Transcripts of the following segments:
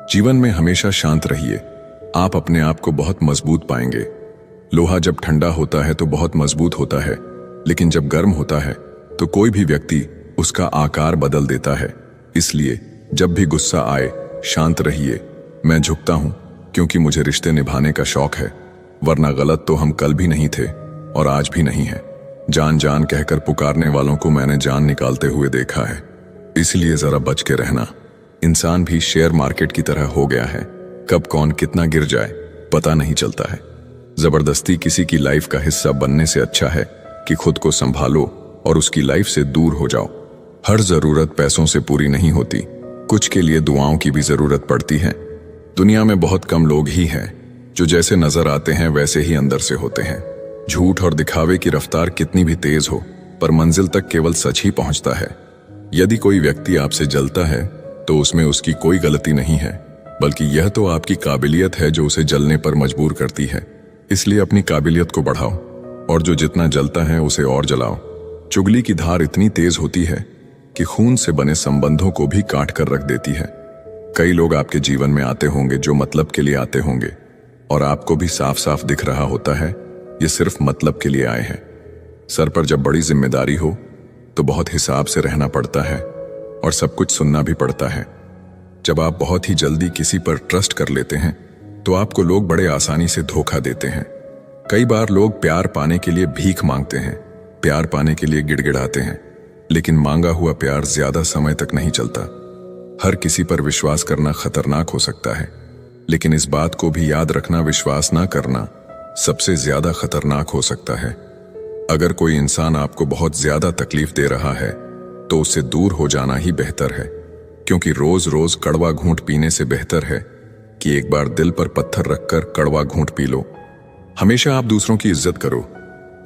जीवन में हमेशा शांत रहिए, आप अपने आप को बहुत मजबूत पाएंगे। लोहा जब ठंडा होता है तो बहुत मजबूत होता है, लेकिन जब गर्म होता है तो कोई भी व्यक्ति उसका आकार बदल देता है। इसलिए जब भी गुस्सा आए शांत रहिए। मैं झुकता हूं क्योंकि मुझे रिश्ते निभाने का शौक है, वरना गलत तो हम कल भी नहीं थे और आज भी नहीं है। जान जान कहकर पुकारने वालों को मैंने जान निकालते हुए देखा है, इसलिए जरा बच के रहना। इंसान भी शेयर मार्केट की तरह हो गया है, कब कौन कितना गिर जाए पता नहीं चलता है। जबरदस्ती किसी की लाइफ का हिस्सा बनने से अच्छा है कि खुद को संभालो और उसकी लाइफ से दूर हो जाओ। हर जरूरत पैसों से पूरी नहीं होती, कुछ के लिए दुआओं की भी जरूरत पड़ती है। दुनिया में बहुत कम लोग ही हैं जो जैसे नजर आते हैं वैसे ही अंदर से होते हैं। झूठ और दिखावे की रफ्तार कितनी भी तेज हो, पर मंजिल तक केवल सच ही पहुंचता है। यदि कोई व्यक्ति आपसे जलता है तो उसमें उसकी कोई गलती नहीं है, बल्कि यह तो आपकी काबिलियत है जो उसे जलने पर मजबूर करती है। इसलिए अपनी काबिलियत को बढ़ाओ और जो जितना जलता है उसे और जलाओ। चुगली की धार इतनी तेज होती है कि खून से बने संबंधों को भी काट कर रख देती है। कई लोग आपके जीवन में आते होंगे जो मतलब के लिए आते होंगे, और आपको भी साफ साफ दिख रहा होता है ये सिर्फ मतलब के लिए आए हैं। सर पर जब बड़ी जिम्मेदारी हो तो बहुत हिसाब से रहना पड़ता है और सब कुछ सुनना भी पड़ता है। जब आप बहुत ही जल्दी किसी पर ट्रस्ट कर लेते हैं तो आपको लोग बड़े आसानी से धोखा देते हैं। कई बार लोग प्यार पाने के लिए भीख मांगते हैं, प्यार पाने के लिए गिड़गिड़ाते हैं, लेकिन मांगा हुआ प्यार ज्यादा समय तक नहीं चलता। हर किसी पर विश्वास करना खतरनाक हो सकता है, लेकिन इस बात को भी याद रखना, विश्वास ना करना सबसे ज्यादा खतरनाक हो सकता है। अगर कोई इंसान आपको बहुत ज्यादा तकलीफ दे रहा है तो उससे दूर हो जाना ही बेहतर है, क्योंकि रोज रोज कड़वा घूंट पीने से बेहतर है कि एक बार दिल पर पत्थर रखकर कड़वा घूंट पी लो। हमेशा आप दूसरों की इज्जत करो,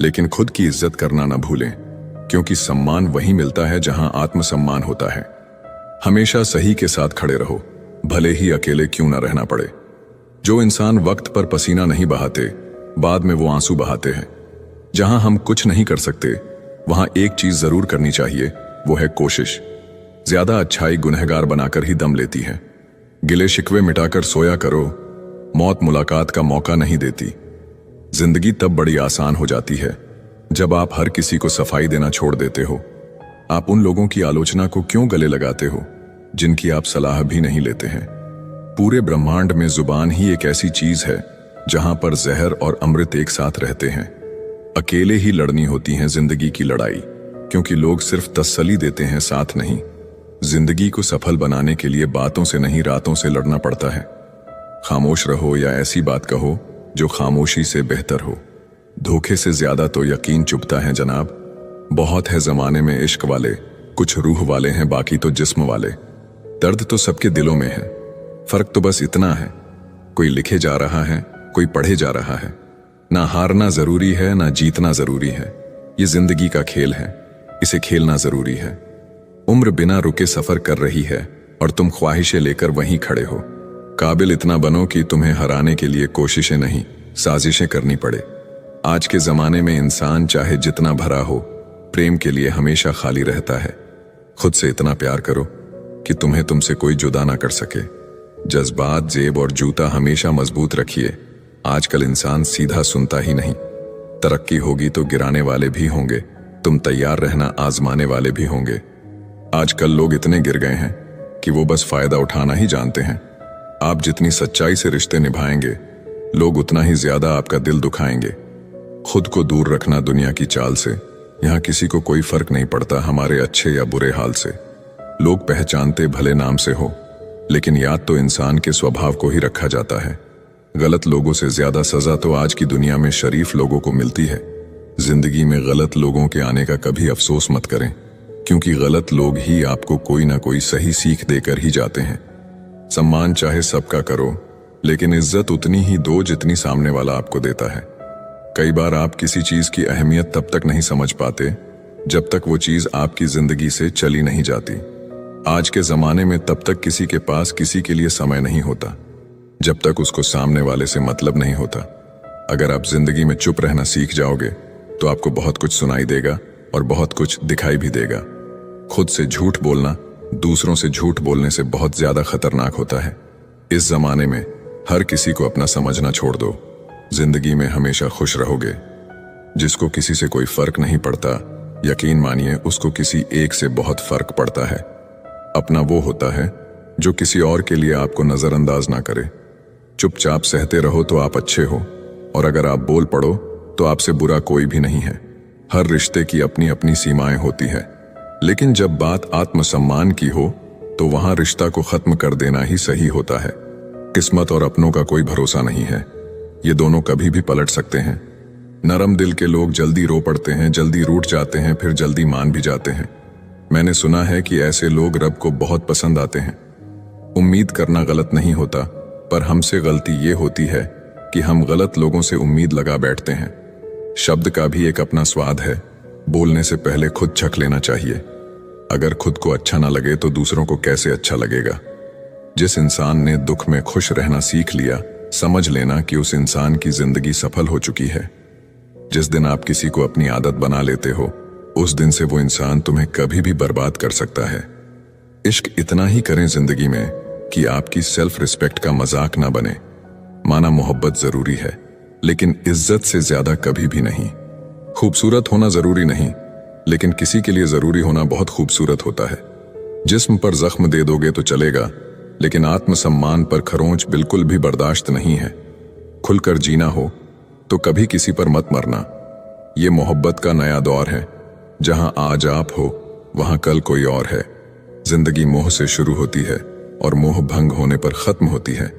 लेकिन खुद की इज्जत करना ना भूलें, क्योंकि सम्मान वहीं मिलता है जहां आत्मसम्मान होता है। हमेशा सही के साथ खड़े रहो, भले ही अकेले क्यों ना रहना पड़े। जो इंसान वक्त पर पसीना नहीं बहाते, बाद में वो आंसू बहाते हैं। जहां हम कुछ नहीं कर सकते वहां एक चीज जरूर करनी चाहिए, वो है कोशिश। ज्यादा अच्छाई गुनहगार बनाकर ही दम लेती है। गिले शिकवे मिटाकर सोया करो, मौत मुलाकात का मौका नहीं देती। जिंदगी तब बड़ी आसान हो जाती है जब आप हर किसी को सफाई देना छोड़ देते हो। आप उन लोगों की आलोचना को क्यों गले लगाते हो जिनकी आप सलाह भी नहीं लेते हैं। पूरे ब्रह्मांड में जुबान ही एक ऐसी चीज है जहां पर जहर और अमृत एक साथ रहते हैं। अकेले ही लड़नी होती है जिंदगी की लड़ाई, क्योंकि लोग सिर्फ तसल्ली देते हैं, साथ नहीं। जिंदगी को सफल बनाने के लिए बातों से नहीं रातों से लड़ना पड़ता है। खामोश रहो या ऐसी बात कहो जो खामोशी से बेहतर हो। धोखे से ज्यादा तो यकीन चुभता है जनाब। बहुत है जमाने में इश्क वाले, कुछ रूह वाले हैं, बाकी तो जिस्म वाले। दर्द तो सबके दिलों में है, फर्क तो बस इतना है, कोई लिखे जा रहा है, कोई पढ़े जा रहा है। ना हारना जरूरी है, ना जीतना जरूरी है। ये जिंदगी का खेल है, इसे खेलना जरूरी है। उम्र बिना रुके सफर कर रही है और तुम ख्वाहिशें लेकर वहीं खड़े हो। काबिल इतना बनो कि तुम्हें हराने के लिए कोशिशें नहीं, साजिशें करनी पड़े। आज के जमाने में इंसान चाहे जितना भरा हो, प्रेम के लिए हमेशा खाली रहता है। खुद से इतना प्यार करो कि तुम्हें तुमसे कोई जुदा ना कर सके। जज्बात, जेब और जूता हमेशा मजबूत रखिए। आजकल इंसान सीधा सुनता ही नहीं। तरक्की होगी तो गिराने वाले भी होंगे, तुम तैयार रहना, आजमाने वाले भी होंगे। आजकल लोग इतने गिर गए हैं कि वो बस फायदा उठाना ही जानते हैं। आप जितनी सच्चाई से रिश्ते निभाएंगे, लोग उतना ही ज्यादा आपका दिल दुखाएंगे। खुद को दूर रखना दुनिया की चाल से। यहाँ किसी को कोई फर्क नहीं पड़ता हमारे अच्छे या बुरे हाल से। लोग पहचानते भले नाम से हो, लेकिन याद तो इंसान के स्वभाव को ही रखा जाता है। गलत लोगों से ज्यादा सजा तो आज की दुनिया में शरीफ लोगों को मिलती है। जिंदगी में गलत लोगों के आने का कभी अफसोस मत करें, क्योंकि गलत लोग ही आपको कोई ना कोई सही सीख देकर ही जाते हैं। सम्मान चाहे सबका करो, लेकिन इज्जत उतनी ही दो जितनी सामने वाला आपको देता है। कई बार आप किसी चीज की अहमियत तब तक नहीं समझ पाते जब तक वो चीज आपकी जिंदगी से चली नहीं जाती। आज के जमाने में तब तक किसी के पास किसी के लिए समय नहीं होता जब तक उसको सामने वाले से मतलब नहीं होता। अगर आप जिंदगी में चुप रहना सीख जाओगे तो आपको बहुत कुछ सुनाई देगा और बहुत कुछ दिखाई भी देगा। खुद से झूठ बोलना दूसरों से झूठ बोलने से बहुत ज्यादा खतरनाक होता है। इस जमाने में हर किसी को अपना समझना छोड़ दो। जिंदगी में हमेशा खुश रहोगे। जिसको किसी से कोई फर्क नहीं पड़ता, यकीन मानिए उसको किसी एक से बहुत फर्क पड़ता है। अपना वो होता है जो किसी और के लिए आपको नजरअंदाज ना करे। चुपचाप सहते रहो तो आप अच्छे हो, और अगर आप बोल पड़ो तो आपसे बुरा कोई भी नहीं है। हर रिश्ते की अपनी अपनी सीमाएं होती है, लेकिन जब बात आत्मसम्मान की हो तो वहां रिश्ता को खत्म कर देना ही सही होता है। किस्मत और अपनों का कोई भरोसा नहीं है, ये दोनों कभी भी पलट सकते हैं। नरम दिल के लोग जल्दी रो पड़ते हैं, जल्दी रूठ जाते हैं, फिर जल्दी मान भी जाते हैं। मैंने सुना है कि ऐसे लोग रब को बहुत पसंद आते हैं। उम्मीद करना गलत नहीं होता, पर हमसे गलती ये होती है कि हम गलत लोगों से उम्मीद लगा बैठते हैं। शब्द का भी एक अपना स्वाद है, बोलने से पहले खुद चख लेना चाहिए। अगर खुद को अच्छा ना लगे तो दूसरों को कैसे अच्छा लगेगा। जिस इंसान ने दुख में खुश रहना सीख लिया, समझ लेना कि उस इंसान की जिंदगी सफल हो चुकी है। जिस दिन आप किसी को अपनी आदत बना लेते हो, उस दिन से वो इंसान तुम्हें कभी भी बर्बाद कर सकता है। इश्क इतना ही करें जिंदगी में कि आपकी सेल्फ रिस्पेक्ट का मजाक ना बने। माना मोहब्बत जरूरी है, लेकिन इज्जत से ज्यादा कभी भी नहीं। खूबसूरत होना जरूरी नहीं, लेकिन किसी के लिए जरूरी होना बहुत खूबसूरत होता है। जिस्म पर जख्म दे दोगे तो चलेगा, लेकिन आत्मसम्मान पर खरोंच बिल्कुल भी बर्दाश्त नहीं है। खुलकर जीना हो तो कभी किसी पर मत मरना। ये मोहब्बत का नया दौर है, जहां आज आप हो वहां कल कोई और है। जिंदगी मोह से शुरू होती है और मोह भंग होने पर खत्म होती है।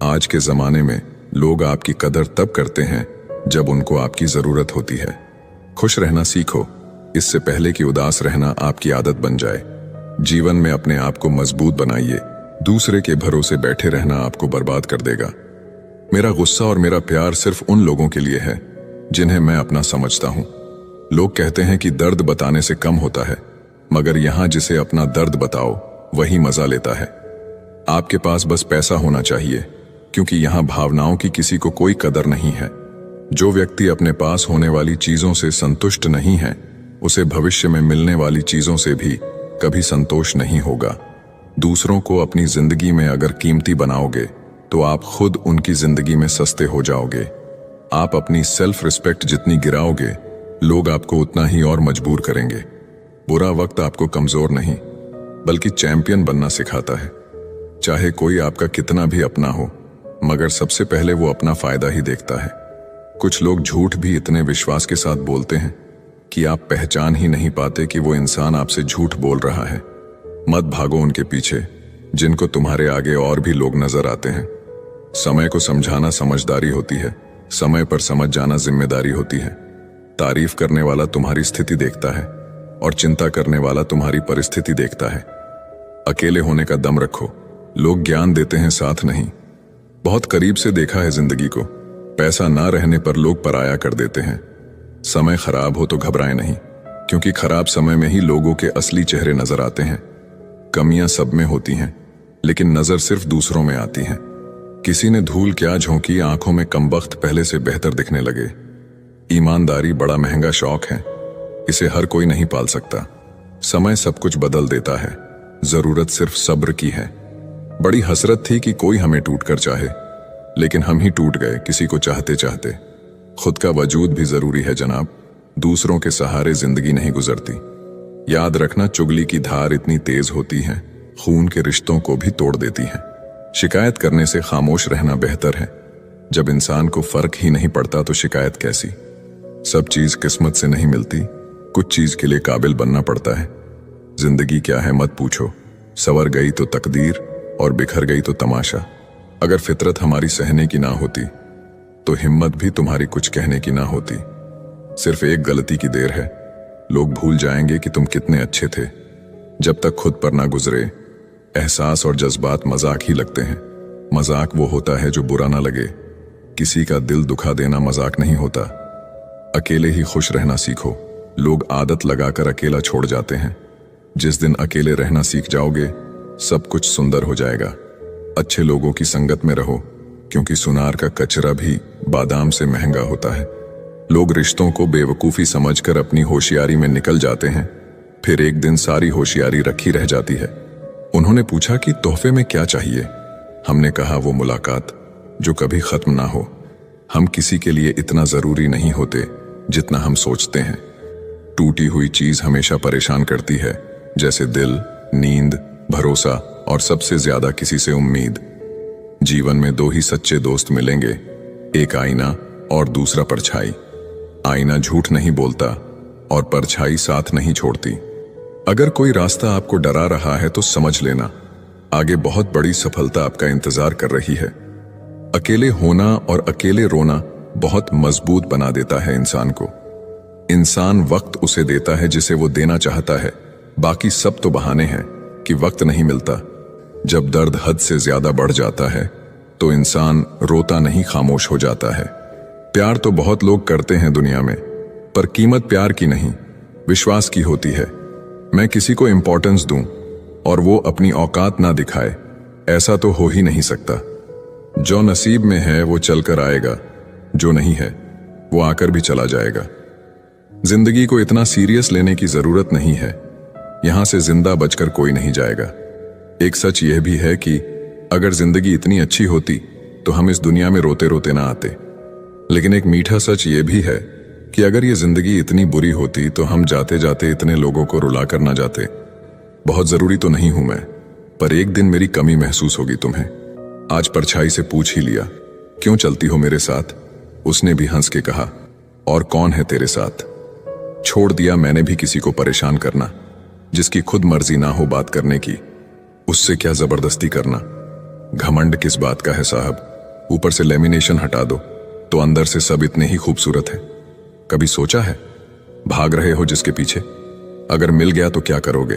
आज के जमाने में लोग आपकी कदर तब करते हैं जब उनको आपकी जरूरत होती है। खुश रहना सीखो, इससे पहले कि उदास रहना आपकी आदत बन जाए। जीवन में अपने आप को मजबूत बनाइए, दूसरे के भरोसे बैठे रहना आपको बर्बाद कर देगा। मेरा गुस्सा और मेरा प्यार सिर्फ उन लोगों के लिए है जिन्हें मैं अपना समझता हूं। लोग कहते हैं कि दर्द बताने से कम होता है, मगर यहां जिसे अपना दर्द बताओ वही मजा लेता है। आपके पास बस पैसा होना चाहिए, क्योंकि यहां भावनाओं की किसी को कोई कदर नहीं है। जो व्यक्ति अपने पास होने वाली चीजों से संतुष्ट नहीं है, उसे भविष्य में मिलने वाली चीजों से भी कभी संतोष नहीं होगा। दूसरों को अपनी जिंदगी में अगर कीमती बनाओगे तो आप खुद उनकी जिंदगी में सस्ते हो जाओगे। आप अपनी सेल्फ रिस्पेक्ट जितनी गिराओगे, लोग आपको उतना ही और मजबूर करेंगे। बुरा वक्त आपको कमजोर नहीं, बल्कि चैंपियन बनना सिखाता है। चाहे कोई आपका कितना भी अपना हो, मगर सबसे पहले वो अपना फायदा ही देखता है। कुछ लोग झूठ भी इतने विश्वास के साथ बोलते हैं कि आप पहचान ही नहीं पाते कि वो इंसान आपसे झूठ बोल रहा है। मत भागो उनके पीछे, जिनको तुम्हारे आगे और भी लोग नजर आते हैं। समय को समझाना समझदारी होती है, समय पर समझ जाना जिम्मेदारी होती है। तारीफ करने वाला तुम्हारी स्थिति देखता है और चिंता करने वाला तुम्हारी परिस्थिति देखता है। अकेले होने का दम रखो, लोग ज्ञान देते हैं, साथ नहीं। बहुत करीब से देखा है जिंदगी को, पैसा ना रहने पर लोग पराया कर देते हैं। समय खराब हो तो घबराएं नहीं, क्योंकि खराब समय में ही लोगों के असली चेहरे नजर आते हैं। कमियां सब में होती हैं, लेकिन नजर सिर्फ दूसरों में आती है। किसी ने धूल क्या झोंकी, आंखों में कमबख्त पहले से बेहतर दिखने लगे। ईमानदारी बड़ा महंगा शौक है, इसे हर कोई नहीं पाल सकता। समय सब कुछ बदल देता है, जरूरत सिर्फ सब्र की है। बड़ी हसरत थी कि कोई हमें टूट कर चाहे, लेकिन हम ही टूट गए किसी को चाहते चाहते। खुद का वजूद भी जरूरी है जनाब, दूसरों के सहारे जिंदगी नहीं गुजरती। याद रखना, चुगली की धार इतनी तेज होती है, खून के रिश्तों को भी तोड़ देती है। शिकायत करने से खामोश रहना बेहतर है। जब इंसान को फर्क ही नहीं पड़ता तो शिकायत कैसी। सब चीज किस्मत से नहीं मिलती, कुछ चीज के लिए काबिल बनना पड़ता है। जिंदगी क्या है मत पूछो, सवर गई तो तकदीर और बिखर गई तो तमाशा। अगर फितरत हमारी सहने की ना होती तो हिम्मत भी तुम्हारी कुछ कहने की ना होती। सिर्फ एक गलती की देर है, लोग भूल जाएंगे कि तुम कितने अच्छे थे। जब तक खुद पर ना गुजरे, एहसास और जज्बात मजाक ही लगते हैं। मजाक वो होता है जो बुरा ना लगे। किसी का दिल दुखा देना मजाक नहीं होता। अकेले ही खुश रहना सीखो। लोग आदत लगाकर अकेला छोड़ जाते हैं। जिस दिन अकेले रहना सीख जाओगे, सब कुछ सुंदर हो जाएगा। अच्छे लोगों की संगत में रहो, क्योंकि सुनार का कचरा भी बादाम से महंगा होता है। लोग रिश्तों को बेवकूफी समझकर अपनी होशियारी में निकल जाते हैं, फिर एक दिन सारी होशियारी रखी रह जाती है। उन्होंने पूछा कि तोहफे में क्या चाहिए। हमने कहा वो मुलाकात जो कभी खत्म ना हो। हम किसी के लिए इतना जरूरी नहीं होते जितना हम सोचते हैं। टूटी हुई चीज हमेशा परेशान करती है, जैसे दिल, नींद, भरोसा और सबसे ज्यादा किसी से उम्मीद। जीवन में दो ही सच्चे दोस्त मिलेंगे, एक आईना और दूसरा परछाई। आईना झूठ नहीं बोलता और परछाई साथ नहीं छोड़ती। अगर कोई रास्ता आपको डरा रहा है तो समझ लेना, आगे बहुत बड़ी सफलता आपका इंतजार कर रही है। अकेले होना और अकेले रोना बहुत मजबूत बना देता है इंसान को। इंसान वक्त उसे देता है जिसे वो देना चाहता है, बाकी सब तो बहाने हैं कि वक्त नहीं मिलता। जब दर्द हद से ज्यादा बढ़ जाता है तो इंसान रोता नहीं, खामोश हो जाता है। प्यार तो बहुत लोग करते हैं दुनिया में, पर कीमत प्यार की नहीं, विश्वास की होती है। मैं किसी को इंपॉर्टेंस दूं और वो अपनी औकात ना दिखाए, ऐसा तो हो ही नहीं सकता। जो नसीब में है वो चलकर आएगा, जो नहीं है वो आकर भी चला जाएगा। जिंदगी को इतना सीरियस लेने की जरूरत नहीं है, यहां से जिंदा बचकर कोई नहीं जाएगा। एक सच यह भी है कि अगर जिंदगी इतनी अच्छी होती तो हम इस दुनिया में रोते रोते ना आते। लेकिन एक मीठा सच यह भी है कि अगर ये जिंदगी इतनी बुरी होती तो हम जाते जाते इतने लोगों को रुला कर ना जाते। बहुत जरूरी तो नहीं हूं मैं, पर एक दिन मेरी कमी महसूस होगी तुम्हें। आज परछाई से पूछ ही लिया, क्यों चलती हो मेरे साथ? उसने भी हंस के कहा, और कौन है तेरे साथ? छोड़ दिया मैंने भी किसी को परेशान करना, जिसकी खुद मर्जी ना हो बात करने की, उससे क्या जबरदस्ती करना। घमंड किस बात का है साहब? ऊपर से लेमिनेशन हटा दो तो अंदर से सब इतने ही खूबसूरत है। कभी सोचा है भाग रहे हो जिसके पीछे, अगर मिल गया तो क्या करोगे?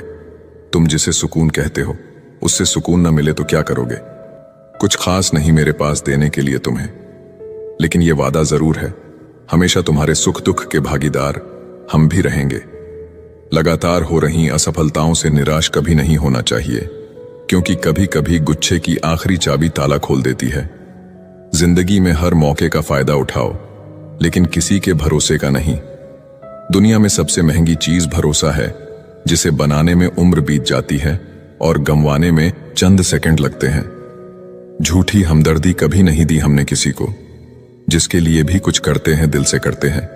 तुम जिसे सुकून कहते हो उससे सुकून न मिले तो क्या करोगे? कुछ खास नहीं मेरे पास देने के लिए तुम्हें, लेकिन यह वादा जरूर है, हमेशा तुम्हारे सुख दुख के भागीदार हम भी रहेंगे। लगातार हो रही असफलताओं से निराश कभी नहीं होना चाहिए, क्योंकि कभी कभी गुच्छे की आखिरी चाबी ताला खोल देती है। जिंदगी में हर मौके का फायदा उठाओ, लेकिन किसी के भरोसे का नहीं। दुनिया में सबसे महंगी चीज भरोसा है, जिसे बनाने में उम्र बीत जाती है और गंवाने में चंद सेकंड लगते हैं। झूठी हमदर्दी कभी नहीं दी हमने किसी को, जिसके लिए भी कुछ करते हैं दिल से करते हैं।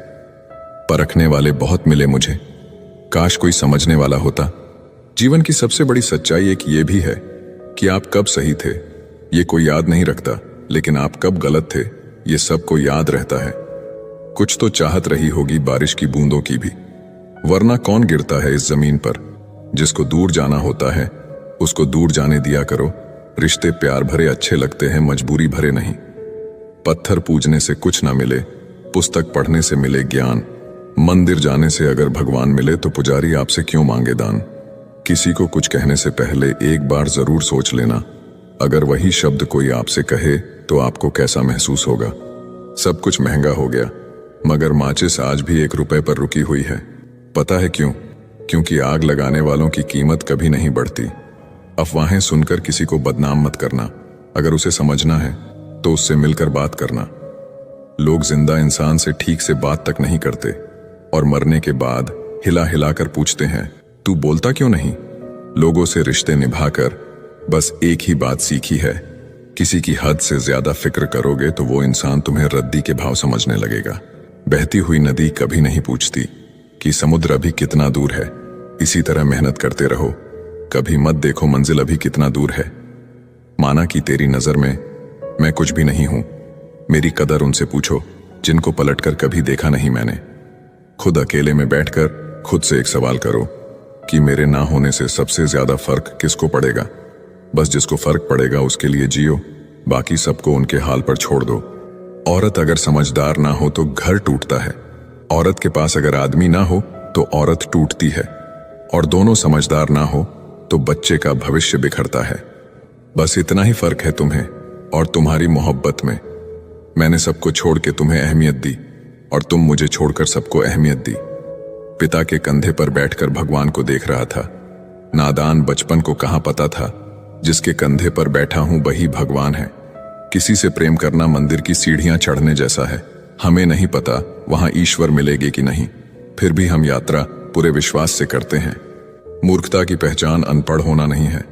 परखने वाले बहुत मिले मुझे, काश कोई समझने वाला होता। जीवन की सबसे बड़ी सच्चाई एक ये भी है कि आप कब सही थे ये कोई याद नहीं रखता, लेकिन आप कब गलत थे ये सबको याद रहता है। कुछ तो चाहत रही होगी बारिश की बूंदों की भी, वरना कौन गिरता है इस जमीन पर। जिसको दूर जाना होता है उसको दूर जाने दिया करो। रिश्ते प्यार भरे अच्छे लगते हैं, मजबूरी भरे नहीं। पत्थर पूजने से कुछ ना मिले, पुस्तक पढ़ने से मिले ज्ञान। मंदिर जाने से अगर भगवान मिले तो पुजारी आपसे क्यों मांगे दान। किसी को कुछ कहने से पहले एक बार जरूर सोच लेना, अगर वही शब्द कोई आपसे कहे तो आपको कैसा महसूस होगा। सब कुछ महंगा हो गया, मगर माचिस आज भी 1 रुपए पर रुकी हुई है। पता है क्यों? क्योंकि आग लगाने वालों की कीमत कभी नहीं बढ़ती। अफवाहें सुनकर किसी को बदनाम मत करना, अगर उसे समझना है तो उससे मिलकर बात करना। लोग जिंदा इंसान से ठीक से बात तक नहीं करते और मरने के बाद हिला हिला कर पूछते हैं, तू बोलता क्यों नहीं? लोगों से रिश्ते निभाकर बस एक ही बात सीखी है, किसी की हद से ज्यादा फिक्र करोगे तो वो इंसान तुम्हें रद्दी के भाव समझने लगेगा। बहती हुई नदी कभी नहीं पूछती कि समुद्र अभी कितना दूर है। इसी तरह मेहनत करते रहो, कभी मत देखो मंजिल अभी कितना दूर है। माना कि तेरी नजर में मैं कुछ भी नहीं हूं, मेरी कदर उनसे पूछो जिनको पलटकर कभी देखा नहीं मैंने। खुद अकेले में बैठकर खुद से एक सवाल करो कि मेरे ना होने से सबसे ज्यादा फर्क किसको पड़ेगा। बस जिसको फर्क पड़ेगा उसके लिए जियो, बाकी सबको उनके हाल पर छोड़ दो। औरत अगर समझदार ना हो तो घर टूटता है, औरत के पास अगर आदमी ना हो तो औरत टूटती है, और दोनों समझदार ना हो तो बच्चे का भविष्य बिखरता है। बस इतना ही फर्क है तुम्हें और तुम्हारी मोहब्बत में। मैंने सबको छोड़ के तुम्हें अहमियत दी और तुम मुझे छोड़कर सबको अहमियत दी। पिता के कंधे पर बैठकर भगवान को देख रहा था। नादान बचपन को कहां पता था जिसके कंधे पर बैठा हूं वही भगवान है। किसी से प्रेम करना मंदिर की सीढ़ियां चढ़ने जैसा है। हमें नहीं पता वहां ईश्वर मिलेगी कि नहीं, फिर भी हम यात्रा पूरे विश्वास से करते हैं। मूर्खता की पहचान अनपढ़ होना नहीं है,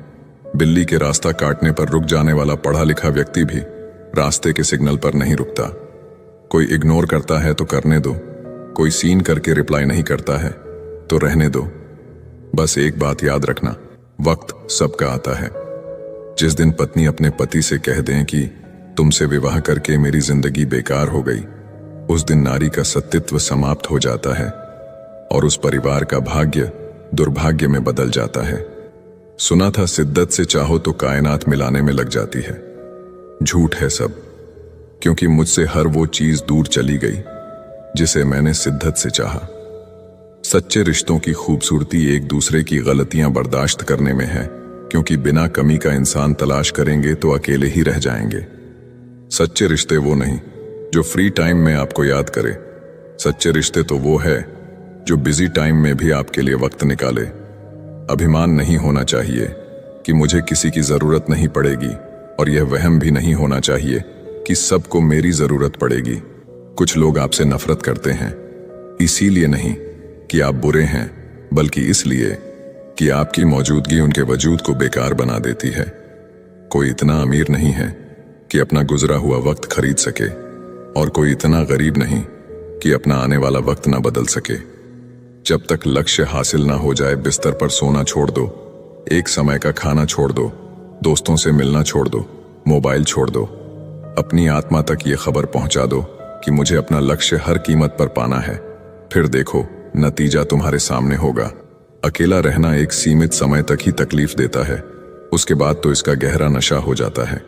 बिल्ली के रास्ता काटने पर रुक जाने वाला पढ़ा लिखा व्यक्ति भी रास्ते के सिग्नल पर नहीं रुकता। कोई इग्नोर करता है तो करने दो, कोई सीन करके रिप्लाई नहीं करता है तो रहने दो। बस एक बात याद रखना, वक्त सबका आता है। जिस दिन पत्नी अपने पति से कह दें कि तुमसे विवाह करके मेरी जिंदगी बेकार हो गई, उस दिन नारी का सतीत्व समाप्त हो जाता है और उस परिवार का भाग्य दुर्भाग्य में बदल जाता है। सुना था शिद्दत से चाहो तो कायनात मिलाने में लग जाती है। झूठ है सब, क्योंकि मुझसे हर वो चीज दूर चली गई जिसे मैंने शिद्दत से चाहा। सच्चे रिश्तों की खूबसूरती एक दूसरे की गलतियां बर्दाश्त करने में है, क्योंकि बिना कमी का इंसान तलाश करेंगे तो अकेले ही रह जाएंगे। सच्चे रिश्ते वो नहीं जो फ्री टाइम में आपको याद करे, सच्चे रिश्ते तो वो है जो बिजी टाइम में भी आपके लिए वक्त निकाले। अभिमान नहीं होना चाहिए कि मुझे किसी की जरूरत नहीं पड़ेगी, और यह वहम भी नहीं होना चाहिए कि सबको मेरी जरूरत पड़ेगी। कुछ लोग आपसे नफरत करते हैं, इसीलिए नहीं कि आप बुरे हैं, बल्कि इसलिए कि आपकी मौजूदगी उनके वजूद को बेकार बना देती है। कोई इतना अमीर नहीं है कि अपना गुजरा हुआ वक्त खरीद सके, और कोई इतना गरीब नहीं कि अपना आने वाला वक्त ना बदल सके। जब तक लक्ष्य हासिल ना हो जाए, बिस्तर पर सोना छोड़ दो, एक समय का खाना छोड़ दो, दोस्तों से मिलना छोड़ दो, मोबाइल छोड़ दो। अपनी आत्मा तक ये खबर पहुंचा दो कि मुझे अपना लक्ष्य हर कीमत पर पाना है। फिर देखो, नतीजा तुम्हारे सामने होगा। अकेला रहना एक सीमित समय तक ही तकलीफ देता है, उसके बाद तो इसका गहरा नशा हो जाता है।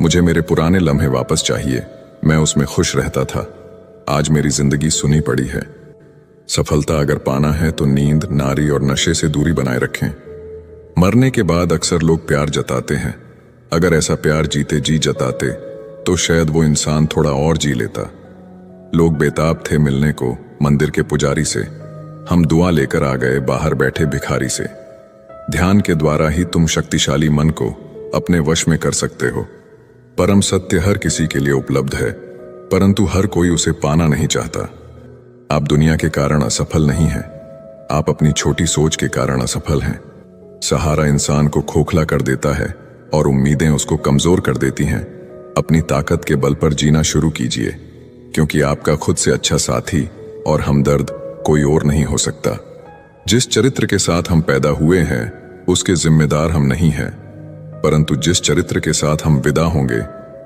मुझे मेरे पुराने लम्हे वापस चाहिए, मैं उसमें खुश रहता था। आज मेरी जिंदगी सुनी पड़ी है। सफलता अगर पाना है तो नींद, नारी और नशे से दूरी बनाए रखें। मरने के बाद अक्सर लोग प्यार जताते हैं। अगर ऐसा प्यार जीते जी जताते तो शायद वो इंसान थोड़ा और जी लेता। लोग बेताब थे मिलने को मंदिर के पुजारी से, हम दुआ लेकर आ गए बाहर बैठे भिखारी से। ध्यान के द्वारा ही तुम शक्तिशाली मन को अपने वश में कर सकते हो। परम सत्य हर किसी के लिए उपलब्ध है, परंतु हर कोई उसे पाना नहीं चाहता। आप दुनिया के कारण असफल नहीं हैं, आप अपनी छोटी सोच के कारण असफल हैं। सहारा इंसान को खोखला कर देता है और उम्मीदें उसको कमजोर कर देती हैं। अपनी ताकत के बल पर जीना शुरू कीजिए, क्योंकि आपका खुद से अच्छा साथी और हमदर्द कोई और नहीं हो सकता। जिस चरित्र के साथ हम पैदा हुए हैं उसके जिम्मेदार हम नहीं हैं, परंतु जिस चरित्र के साथ हम विदा होंगे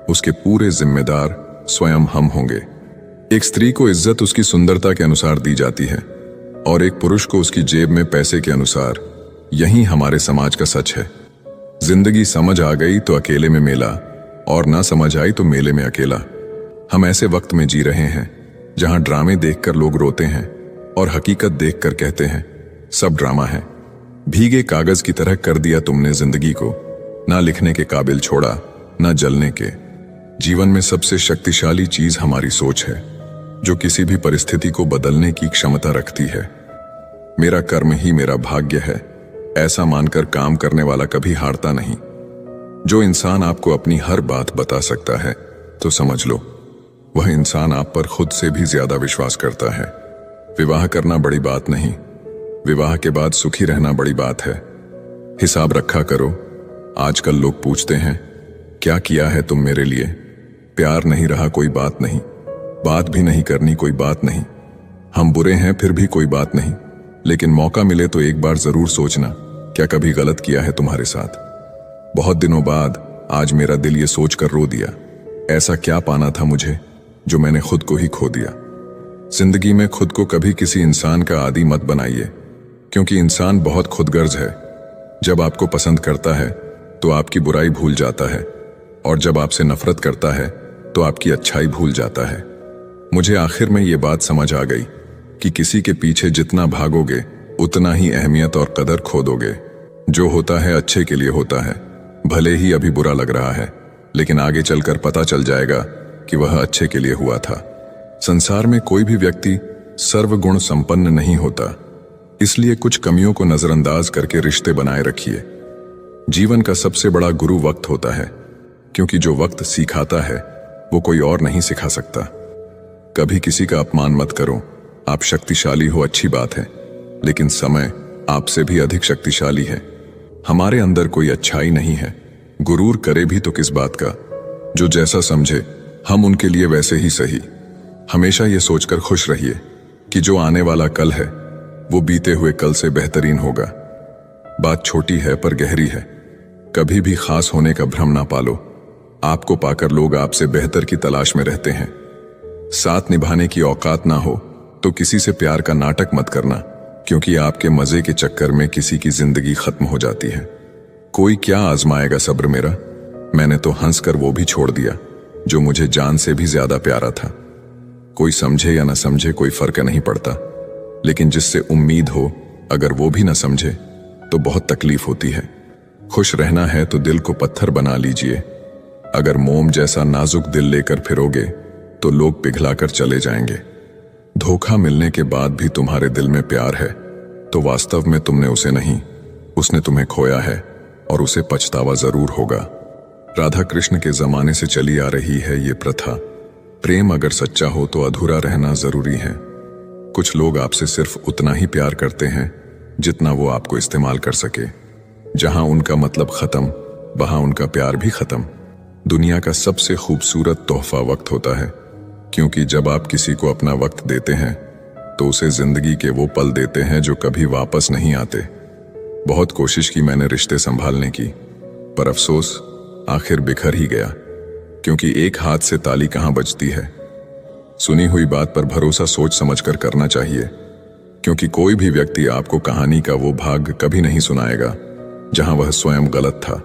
उसके पूरे जिम्मेदार स्वयं हम होंगे। एक स्त्री को इज्जत उसकी सुंदरता के अनुसार दी जाती है और एक पुरुष को उसकी जेब में पैसे के अनुसार। यही हमारे समाज का सच है। जिंदगी समझ आ गई तो अकेले में मेला, और ना समझ आई तो मेले में अकेला। हम ऐसे वक्त में जी रहे हैं जहां ड्रामे देखकर लोग रोते हैं और हकीकत देखकर कहते हैं सब ड्रामा है। भीगे कागज की तरह कर दिया तुमने जिंदगी को, ना लिखने के काबिल छोड़ा ना जलने के। जीवन में सबसे शक्तिशाली चीज हमारी सोच है, जो किसी भी परिस्थिति को बदलने की क्षमता रखती है। मेरा कर्म ही मेरा भाग्य है, ऐसा मानकर काम करने वाला कभी हारता नहीं। जो इंसान आपको अपनी हर बात बता सकता है तो समझ लो वह इंसान आप पर खुद से भी ज्यादा विश्वास करता है। विवाह करना बड़ी बात नहीं, विवाह के बाद सुखी रहना बड़ी बात है। हिसाब रखा करो। आजकल लोग पूछते हैं क्या किया है तुम मेरे लिए। प्यार नहीं रहा कोई बात नहीं, बात भी नहीं करनी कोई बात नहीं। हम बुरे हैं फिर भी कोई बात नहीं, लेकिन मौका मिले तो एक बार जरूर सोचना क्या कभी गलत किया है तुम्हारे साथ। बहुत दिनों बाद आज मेरा दिल ये सोच कर रो दिया, ऐसा क्या पाना था मुझे जो मैंने खुद को ही खो दिया। जिंदगी में खुद को कभी किसी इंसान का आदी मत बनाइए, क्योंकि इंसान बहुत खुदगर्ज है। जब आपको पसंद करता है तो आपकी बुराई भूल जाता है, और जब आपसे नफरत करता है तो आपकी अच्छाई भूल जाता है। मुझे आखिर में ये बात समझ आ गई कि किसी के पीछे जितना भागोगे उतना ही अहमियत और कदर खो दोगे। जो होता है अच्छे के लिए होता है, भले ही अभी बुरा लग रहा है, लेकिन आगे चलकर पता चल जाएगा कि वह अच्छे के लिए हुआ था। संसार में कोई भी व्यक्ति सर्वगुण संपन्न नहीं होता, इसलिए कुछ कमियों को नजरअंदाज करके रिश्ते बनाए रखिए। जीवन का सबसे बड़ा गुरु वक्त होता है, क्योंकि जो वक्त सिखाता है वो कोई और नहीं सिखा सकता। कभी किसी का अपमान मत करो। आप शक्तिशाली हो अच्छी बात है, लेकिन समय आपसे भी अधिक शक्तिशाली है। हमारे अंदर कोई अच्छाई नहीं है। गुरूर करे भी तो किस बात का। जो जैसा समझे हम उनके लिए वैसे ही सही। हमेशा ये सोचकर खुश रहिए कि जो आने वाला कल है वो बीते हुए कल से बेहतरीन होगा। बात छोटी है पर गहरी है। कभी भी खास होने का भ्रम ना पालो। आपको पाकर लोग आपसे बेहतर की तलाश में रहते हैं। साथ निभाने की औकात ना हो तो किसी से प्यार का नाटक मत करना, क्योंकि आपके मजे के चक्कर में किसी की जिंदगी खत्म हो जाती है। कोई क्या आजमाएगा सब्र मेरा। मैंने तो हंसकर वो भी छोड़ दिया जो मुझे जान से भी ज्यादा प्यारा था। कोई समझे या ना समझे कोई फर्क नहीं पड़ता, लेकिन जिससे उम्मीद हो अगर वो भी ना समझे तो बहुत तकलीफ होती है। खुश रहना है तो दिल को पत्थर बना लीजिए। अगर मोम जैसा नाजुक दिल लेकर फिरोगे तो लोग पिघलाकर चले जाएंगे। धोखा मिलने के बाद भी तुम्हारे दिल में प्यार है तो वास्तव में तुमने उसे नहीं, उसने तुम्हें खोया है और उसे पछतावा जरूर होगा। राधा कृष्ण के जमाने से चली आ रही है ये प्रथा। प्रेम अगर सच्चा हो तो अधूरा रहना जरूरी है। कुछ लोग आपसे सिर्फ उतना ही प्यार करते हैं जितना वो आपको इस्तेमाल कर सके। जहां उनका मतलब खत्म वहां उनका प्यार भी खत्म। दुनिया का सबसे खूबसूरत तोहफा वक्त होता है, क्योंकि जब आप किसी को अपना वक्त देते हैं तो उसे जिंदगी के वो पल देते हैं जो कभी वापस नहीं आते। बहुत कोशिश की मैंने रिश्ते संभालने की, पर अफसोस आखिर बिखर ही गया, क्योंकि एक हाथ से ताली कहां बजती है। सुनी हुई बात पर भरोसा सोच समझकर करना चाहिए, क्योंकि कोई भी व्यक्ति आपको कहानी का वो भाग कभी नहीं सुनाएगा जहां वह स्वयं गलत था।